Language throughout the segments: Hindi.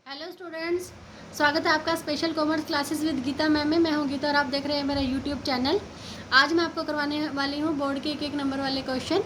हेलो स्टूडेंट्स, स्वागत है आपका special commerce classes with Geeta ma'am में। मैं हूं गीता और आप देख रहे हैं मेरा यूट्यूब चैनल। आज मैं आपको करवाने वाली हूं बोर्ड के एक नंबर वाले क्वेश्चन।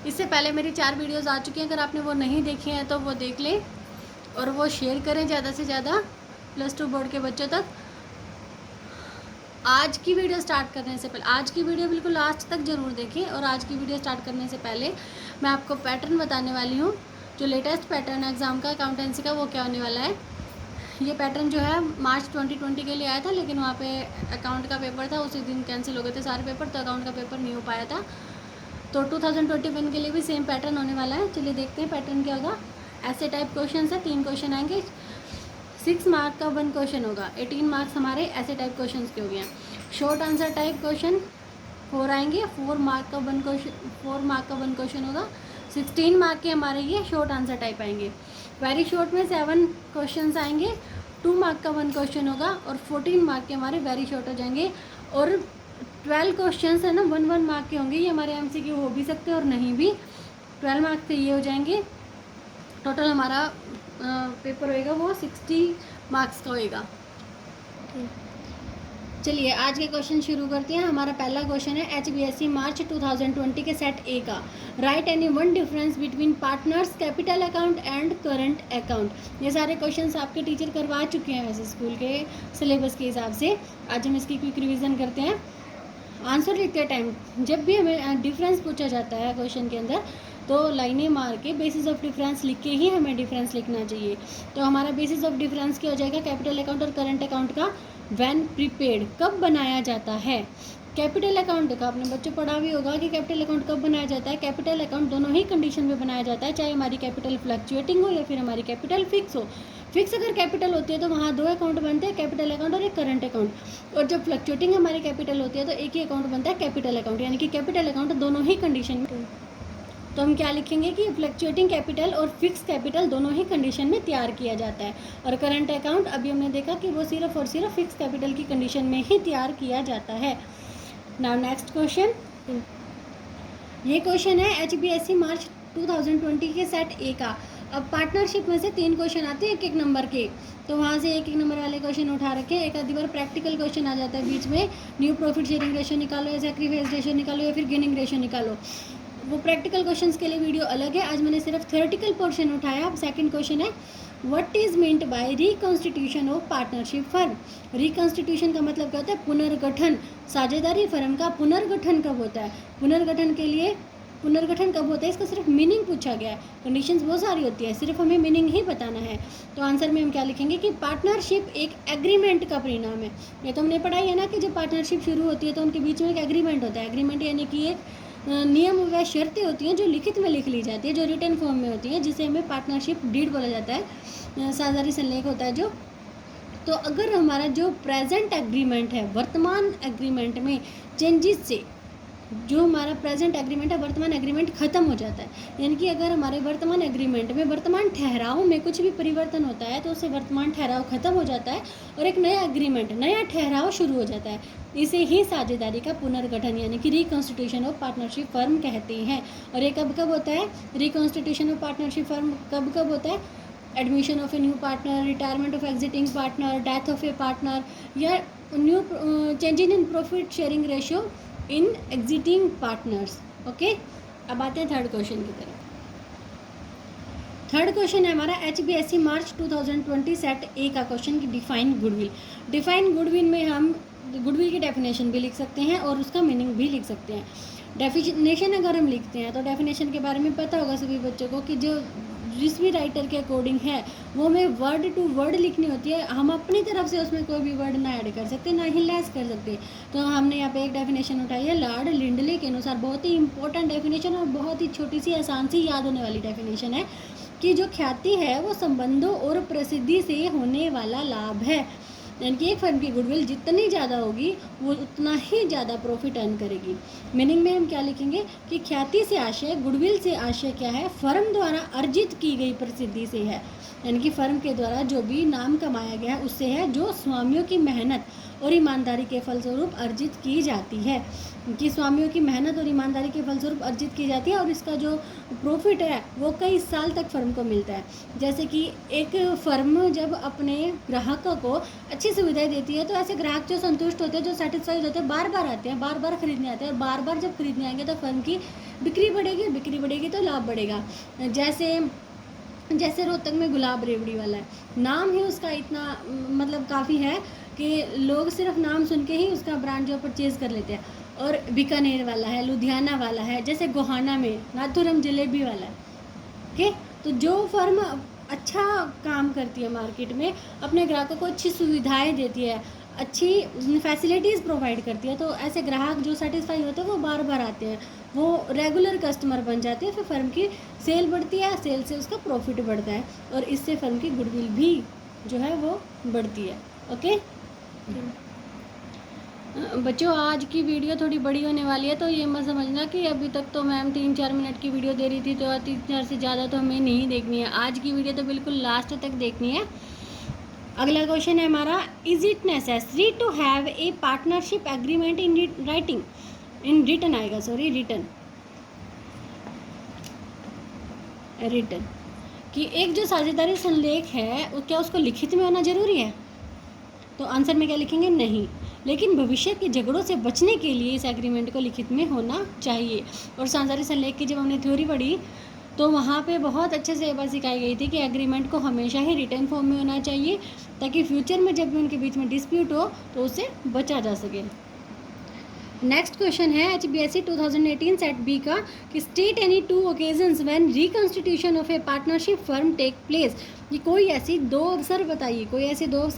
इससे पहले मेरी 4 वीडियोस आ चुकी हैं, अगर आपने वो नहीं देखी हैं तो वो देख लें और वो शेयर करें ज़्यादा से ज़्यादा +2 बोर्ड के बच्चों तक। आज की वीडियो स्टार्ट करने से पहले आज की वीडियो बिल्कुल लास्ट तक ज़रूर देखें। और आज की वीडियो स्टार्ट करने से पहले मैं आपको पैटर्न बताने वाली हूँ, जो लेटेस्ट पैटर्न है एग्ज़ाम का अकाउंटेंसी का, वो क्या होने वाला है। ये पैटर्न जो है मार्च 2020 के लिए आया था, लेकिन वहाँ पे अकाउंट का पेपर था, उसी दिन कैंसिल हो गए थे सारे पेपर, तो अकाउंट का पेपर नहीं हो पाया था। तो 2021 के लिए भी सेम पैटर्न होने वाला है। चलिए देखते हैं पैटर्न क्या होगा। ऐसे टाइप क्वेश्चन है, 3 क्वेश्चन आएंगे। 6 मार्क का 1 क्वेश्चन होगा। 18 मार्क्स हमारे ऐसे टाइप क्वेश्चन के हो गए हैं। शॉर्ट आंसर टाइप क्वेश्चन 4 आएंगे। 4 मार्क का 1 क्वेश्चन होगा। 16 मार्क के हमारे ये शॉर्ट आंसर टाइप आएंगे। वेरी शॉर्ट में 7 क्वेश्चन आएंगे। 2 मार्क का 1 क्वेश्चन होगा और 14 मार्क के हमारे वेरी शॉर्ट हो जाएंगे। और 12 क्वेश्चन है ना, 1 मार्क के होंगे। ये हमारे MCQ हो भी सकते हैं और नहीं भी। 12 मार्क से ये हो जाएंगे। टोटल हमारा पेपर होएगा वो 60 मार्क्स का होएगा। चलिए आज के क्वेश्चन शुरू करते हैं। हमारा पहला क्वेश्चन है HBSC मार्च 2020 के सेट ए का। Right any one difference between partners capital account and current account. ये सारे क्वेश्चंस आपके टीचर करवा चुके हैं वैसे स्कूल के सिलेबस के हिसाब से। आज हम इसकी क्विक रिवीजन करते हैं। आंसर लिखते टाइम जब भी हमें डिफरेंस पूछा जाता है क्वेश्चन के अंदर, तो लाइनें मार के बेसिस ऑफ डिफरेंस लिख के ही हमें डिफरेंस लिखना चाहिए। तो हमारा बेसिस ऑफ डिफरेंस क्या हो जाएगा, कैपिटल अकाउंट और करंट अकाउंट का। व्हेन प्रीपेड कब बनाया जाता है। कैपिटल अकाउंट का आपने बच्चों पढ़ा भी होगा कि कैपिटल अकाउंट कब बनाया जाता है। कैपिटल अकाउंट दोनों ही कंडीशन में बनाया जाता है, चाहे हमारी कैपिटल फ्लक्चुएटिंग हो या फिर हमारी कैपिटल फिक्स हो। फिक्स अगर कैपिटल होती है तो वहाँ 2 अकाउंट बनते हैं, कैपिटल अकाउंट और एक करंट अकाउंट। और जब फ्लक्चुएटिंग हमारी कैपिटल होती है तो एक ही अकाउंट बनता है, कैपिटल अकाउंट। यानी कि कैपिटल अकाउंट दोनों ही कंडीशन में। तो हम क्या लिखेंगे कि फ्लक्चुएटिंग कैपिटल और फिक्स कैपिटल दोनों ही कंडीशन में तैयार किया जाता है। और करंट अकाउंट अभी हमने देखा कि वो सिर्फ और सिर्फ फिक्स कैपिटल की कंडीशन में ही तैयार किया जाता है। Now next question. ये क्वेश्चन है HBSC मार्च 2020 के सेट ए का। अब पार्टनरशिप में से 3 क्वेश्चन आते हैं एक नंबर के, तो वहाँ से एक नंबर वाले क्वेश्चन उठा रखे हैं। एक आधी बार प्रैक्टिकल क्वेश्चन आ जाता है बीच में, न्यू प्रॉफिट शेयरिंग रेशियो निकालो या सैक्रिफाइस रेशियो निकालो या फिर गेनिंग रेशियो निकालो। वो प्रैक्टिकल क्वेश्चंस के लिए वीडियो अलग है, आज मैंने सिर्फ थ्योरेटिकल पोर्शन उठाया। अब सेकंड क्वेश्चन है, what is meant by reconstitution of partnership firm. Reconstitution का मतलब क्या होता है, पुनर्गठन। साझेदारी फर्म का पुनर्गठन कब होता है। पुनर्गठन कब होता है, इसका सिर्फ मीनिंग पूछा गया है। कंडीशंस बहुत सारी होती है, सिर्फ हमें मीनिंग ही बताना है। तो आंसर में हम क्या लिखेंगे कि पार्टनरशिप एक एग्रीमेंट का परिणाम है। ये तो हमने पढ़ा है ना कि जब पार्टनरशिप शुरू होती है तो उनके बीच में एक एग्रीमेंट होता है। एग्रीमेंट यानी कि एक नियम व शर्तें होती हैं जो लिखित में लिख ली जाती है, जो रिटन फॉर्म में होती है, जिसे हमें पार्टनरशिप डीड बोला जाता है। साझेदारी संलेख होता है जो। तो अगर हमारा जो प्रेजेंट एग्रीमेंट है, वर्तमान एग्रीमेंट में चेंजेस से जो हमारा प्रेजेंट एग्रीमेंट है, वर्तमान एग्रीमेंट ख़त्म हो जाता है। यानी कि अगर हमारे वर्तमान एग्रीमेंट में वर्तमान ठहराव में कुछ भी परिवर्तन होता है तो उससे वर्तमान ठहराव ख़त्म हो जाता है और एक नया एग्रीमेंट, नया ठहराव शुरू हो जाता है। इसे ही साझेदारी का पुनर्गठन यानी कि रिकॉन्स्टिट्यूशन ऑफ पार्टनरशिप फर्म कहते हैं। और ये कब कब होता है, रिकॉन्स्टिट्यूशन ऑफ पार्टनरशिप फर्म कब कब होता है, admission of a new partner, retirement of existing partner, death of a partner, या new changing in profit sharing ratio in existing partners. Okay, अब आते हैं थर्ड क्वेश्चन की तरफ। थर्ड क्वेश्चन है हमारा HBSC मार्च 2020 सेट ए का क्वेश्चन की डिफाइन गुडविल। डिफाइन गुडविल में हम गुडविल की डेफिनेशन भी लिख सकते हैं और उसका मीनिंग भी लिख सकते हैं। डेफिनेशन अगर हम लिखते हैं तो डेफिनेशन के बारे में पता होगा सभी बच्चों को कि जो जिस भी राइटर के अकॉर्डिंग है वो हमें वर्ड टू वर्ड लिखनी होती है। हम अपनी तरफ से उसमें कोई भी वर्ड ना ऐड कर सकते, ना ही लेस कर सकते। तो हमने यहाँ पे एक डेफिनेशन उठाई है लॉर्ड लिंडले के अनुसार। बहुत ही इंपॉर्टेंट डेफिनेशन और बहुत ही छोटी सी आसान सी याद होने वाली डेफिनेशन है कि जो ख्याति है वो संबंधों और प्रसिद्धि से होने वाला लाभ है। यानी कि एक फर्म की गुडविल जितनी ज़्यादा होगी वो उतना ही ज़्यादा प्रॉफिट अर्न करेगी। मीनिंग में हम क्या लिखेंगे कि ख्याति से आशय, गुडविल से आशय क्या है, फर्म द्वारा अर्जित की गई प्रसिद्धि से है। यानी कि फर्म के द्वारा जो भी नाम कमाया गया है उससे है जो स्वामियों की मेहनत और ईमानदारी के फलस्वरूप अर्जित की जाती है, कि स्वामियों की मेहनत और ईमानदारी के फलस्वरूप अर्जित की जाती है और इसका जो प्रॉफिट है वो कई साल तक फर्म को मिलता है। जैसे कि एक फर्म जब अपने ग्राहकों को अच्छी सुविधाएं देती है तो ऐसे ग्राहक जो संतुष्ट होते हैं, जो सेटिस्फाइड होते हैं, बार बार आते हैं, बार बार खरीदने आते हैं, और बार बार जब खरीदने आएंगे तो फर्म की बिक्री बढ़ेगी, बिक्री बढ़ेगी तो लाभ बढ़ेगा। जैसे रोहतक में गुलाब रेवड़ी वाला है, नाम ही उसका इतना मतलब काफ़ी है कि लोग सिर्फ नाम सुन के ही उसका ब्रांड जो परचेज़ कर लेते हैं। और बीकानेर वाला है, लुधियाना वाला है, जैसे गोहाना में नाथुराम जलेबी वाला है। ओके, तो जो फर्म अच्छा काम करती है मार्केट में, अपने ग्राहकों को अच्छी सुविधाएं देती है, अच्छी फैसिलिटीज़ प्रोवाइड करती है, तो ऐसे ग्राहक जो सेटिस्फाई होते हैं वो बार बार आते हैं, वो रेगुलर कस्टमर बन जाते हैं, फिर फर्म की सेल बढ़ती है, सेल से उसका प्रॉफिट बढ़ता है और इससे फर्म की गुडविल भी जो है वो बढ़ती है। ओके बच्चों, आज की वीडियो थोड़ी बड़ी होने वाली है, तो ये मत समझना कि अभी तक तो मैम 3-4 मिनट की वीडियो दे रही थी तो 3-4 से ज़्यादा तो हमें नहीं देखनी है। आज की वीडियो तो बिल्कुल लास्ट तक देखनी है। अगला क्वेश्चन है हमारा, is it necessary to have a partnership agreement in writing, in written आएगा, सॉरी रिटन कि एक जो साझेदारी संलेख है वो क्या उसको लिखित में होना जरूरी है? तो आंसर में क्या लिखेंगे? नहीं, लेकिन भविष्य के झगड़ों से बचने के लिए इस एग्रीमेंट को लिखित में होना चाहिए। और साझेदारी संलेख की जब हमने थ्योरी पढ़ी तो वहाँ पे बहुत अच्छे से ये बात सिखाई गई थी कि एग्रीमेंट को हमेशा ही रिटन फॉर्म में होना चाहिए ताकि फ्यूचर में जब भी उनके बीच में डिस्प्यूट हो तो उससे बचा जा सके। नेक्स्ट क्वेश्चन है HBSC 2018 सेट बी का कि state any 2 occasions when reconstitution of a partnership firm take place. ये कोई ऐसे दो अवसर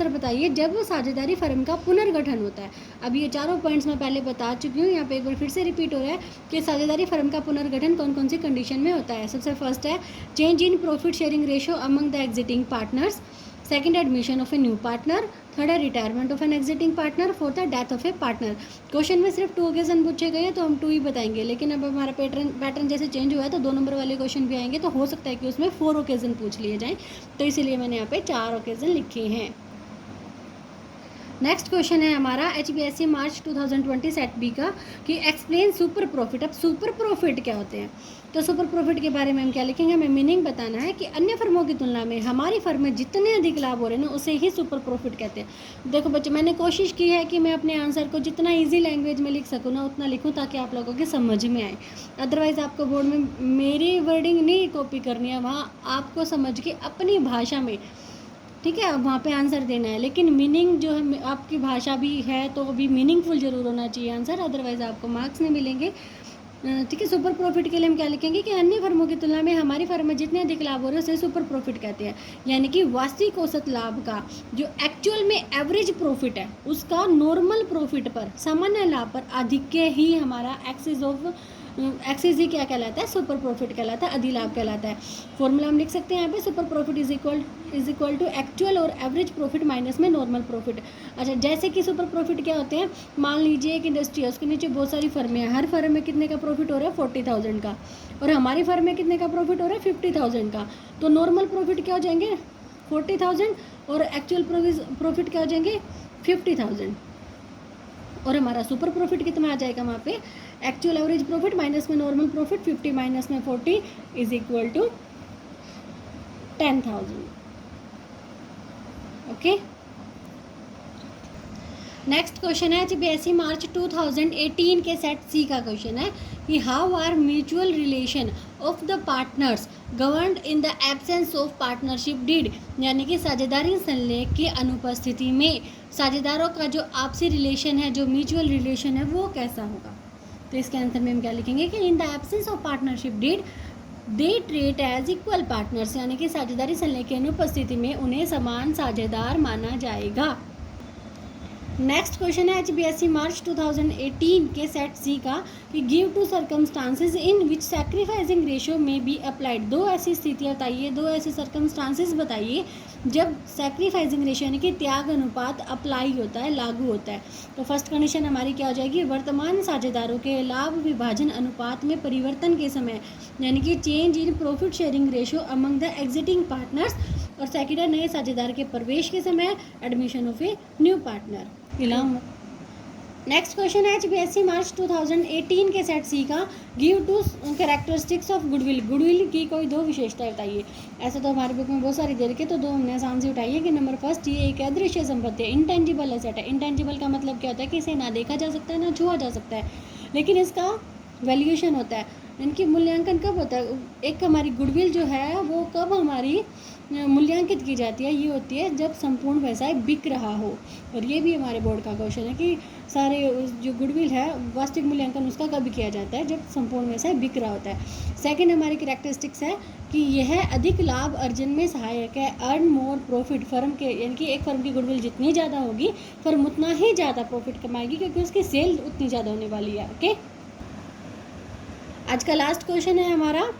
बताइए जब साझेदारी फर्म का पुनर्गठन होता है। अब ये चारों पॉइंट्स मैं पहले बता चुकी हूँ, यहाँ पे एक बार फिर से रिपीट हो रहा है कि साझेदारी फर्म का पुनर्गठन कौन कौन सी कंडीशन में होता है। सबसे फर्स्ट है change in profit sharing ratio among the existing partners, second admission of a new partner, third है retirement of an existing partner, fourth है death of a partner. Question में सिर्फ 2 ओकेजन पूछे गए हैं तो हम 2 ही बताएंगे, लेकिन अब हमारा पैटर्न जैसे चेंज हुआ है तो 2 नंबर वाले क्वेश्चन भी आएंगे, तो हो सकता है कि उसमें 4 ओकेजन पूछ लिए जाएं, तो इसीलिए मैंने यहाँ पे 4 ओकेजन लिखे हैं। नेक्स्ट क्वेश्चन है हमारा HBSC मार्च 2020 सेट बी का कि एक्सप्लेन सुपर प्रॉफिट। अब सुपर प्रॉफिट क्या होते हैं? तो सुपर प्रॉफिट के बारे में हम क्या लिखेंगे? हमें मीनिंग बताना है कि अन्य फर्मों की तुलना में हमारी फर्म में जितने अधिक लाभ हो रहे हैं ना उसे ही सुपर प्रॉफिट कहते हैं। देखो बच्चों, मैंने कोशिश की है कि मैं अपने आंसर को जितना ईजी लैंग्वेज में लिख सकूँ ना उतना लिखूँ ताकि आप लोगों के समझ में आए। अदरवाइज़ आपको बोर्ड में मेरी वर्डिंग नहीं कॉपी करनी है, वहाँ आपको समझ के अपनी भाषा में, ठीक है, वहाँ पे आंसर देना है, लेकिन मीनिंग जो है आपकी भाषा भी है तो भी मीनिंगफुल जरूर होना चाहिए आंसर, अदरवाइज़ आपको मार्क्स नहीं मिलेंगे। ठीक है, सुपर प्रॉफिट के लिए हम क्या लिखेंगे कि अन्य फर्मों की तुलना में हमारी फर्म में जितने अधिक लाभ हो रहे हैं उसे सुपर प्रॉफिट कहते हैं। यानी कि वास्तविक औसत लाभ का जो एक्चुअल में एवरेज प्रॉफिट है उसका नॉर्मल प्रॉफिट पर, सामान्य लाभ पर आधिक्य ही हमारा एक्सेस ही क्या कहलाता है? सुपर प्रॉफिट कहलाता है, अधिलाभ कहलाता है। फॉर्मूला हम लिख सकते हैं यहाँ पे, super profit is equal to actual और एवरेज प्रॉफिट माइनस में नॉर्मल प्रॉफिट। अच्छा, जैसे कि सुपर प्रॉफिट क्या होते हैं? मान लीजिए एक इंडस्ट्री है, उसके नीचे बहुत सारी फर्में हैं, हर फर्म में कितने का प्रॉफिट हो रहा है? 40,000 का, और हमारी फर्म में कितने का प्रॉफिट हो रहा है? 50,000 का। तो नॉर्मल प्रॉफिट क्या हो जाएंगे? 40,000, और एक्चुअल प्रॉफिट क्या हो जाएंगे? 50,000। और हमारा सुपर प्रॉफिट कितना आ जाएगा वहाँ पे? एक्चुअल एवरेज प्रॉफिट माइनस में नॉर्मल प्रॉफिट, 50 माइनस में 40 is equal to 10,000। Okay, next question है HBSC मार्च 2018 के सेट सी का क्वेश्चन है कि how are mutual relation of the partners governed in the absence of partnership deed. यानी कि साझेदारी संलेख की अनुपस्थिति में साझेदारों का जो आपसी रिलेशन है, जो म्यूचुअल रिलेशन है, वो कैसा होगा? तो इसके आंसर में हम क्या लिखेंगे कि in the absence of partnership deed they treat as equal partners. यानी कि साझेदारी संलेख की अनुपस्थिति में उन्हें समान साझेदार माना जाएगा। नेक्स्ट क्वेश्चन है HBSC मार्च 2018 के सेट सी का कि give two circumstances in which sacrificing ratio में बी अप्लाइड। 2 ऐसी स्थितियाँ बताइए, 2 ऐसे सर्कमस्टांसेस बताइए जब सैक्रिफाइसिंग रेशियो यानी कि त्याग अनुपात अप्लाई होता है, लागू होता है। तो फर्स्ट कंडीशन हमारी क्या हो जाएगी? वर्तमान साझेदारों के लाभ विभाजन अनुपात में परिवर्तन के समय, यानी कि change in profit sharing ratio among the existing partners और सेकंड है नए साझेदार के प्रवेश के समय, admission of a new partner. Next question है HBSC मार्च 2018 के सेट सी का, give to characteristics of goodwill. Goodwill की कोई दो विशेषताएं बताइए। ऐसे तो हमारे बुक में बहुत सारी दे रखी है, तो दो हमने आसान से उठाई है कि नंबर फर्स्ट, ये एक अदृश्य संपत्ति है, इंटेंजिबल एसेट है। इंटेंजिबल का मतलब क्या होता है कि इसे ना देखा जा सकता है ना छुआ जा सकता है, लेकिन इसका वैल्यूएशन होता है, इनकी मूल्यांकन कब होता है। एक हमारी गुडविल जो है वो कब हमारी मूल्यांकित की जाती है, ये होती है जब संपूर्ण व्यवसाय बिक रहा हो। और ये भी हमारे बोर्ड का क्वेश्चन है कि सारे जो गुडविल है वास्तविक मूल्यांकन उसका कब किया जाता है, जब संपूर्ण व्यवसाय बिक रहा होता है। सेकंड हमारी कैरेक्टरिस्टिक्स है कि यह अधिक लाभ अर्जन में सहायक है, अर्न मोर प्रॉफिट। फर्म के यानी कि एक फर्म की गुडविल जितनी ज़्यादा होगी फर्म उतना ही ज़्यादा प्रॉफिट कमाएगी, क्योंकि उसकी सेल उतनी ज़्यादा होने वाली है। ओके, आज का लास्ट क्वेश्चन है हमारा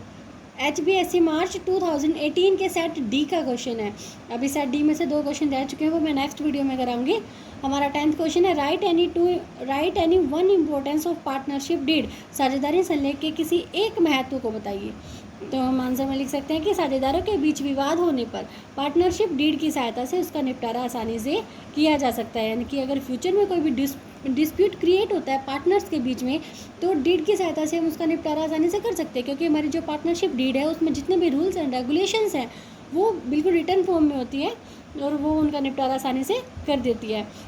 HBSC मार्च 2018 के सेट डी का क्वेश्चन है। अभी सेट डी में से दो क्वेश्चन रह चुके हैं, वो मैं नेक्स्ट वीडियो में कराऊंगी। हमारा 10th क्वेश्चन है, write any one importance of partnership deed. साझेदारी संलेख के किसी एक महत्व को बताइए। तो हम आंसर में लिख सकते हैं कि साझेदारों के बीच विवाद होने पर पार्टनरशिप डीड की सहायता से उसका निपटारा आसानी से किया जा सकता है। यानी कि अगर फ्यूचर में कोई भी डिस्प्यूट क्रिएट होता है पार्टनर्स के बीच में, तो डीड की सहायता से हम उसका निपटारा आसानी से कर सकते हैं, क्योंकि हमारी जो पार्टनरशिप डीड है उसमें जितने भी रूल्स एंड रेगुलेशंस हैं वो बिल्कुल रिटर्न फॉर्म में होती है और वो उनका निपटारा आसानी से कर देती है।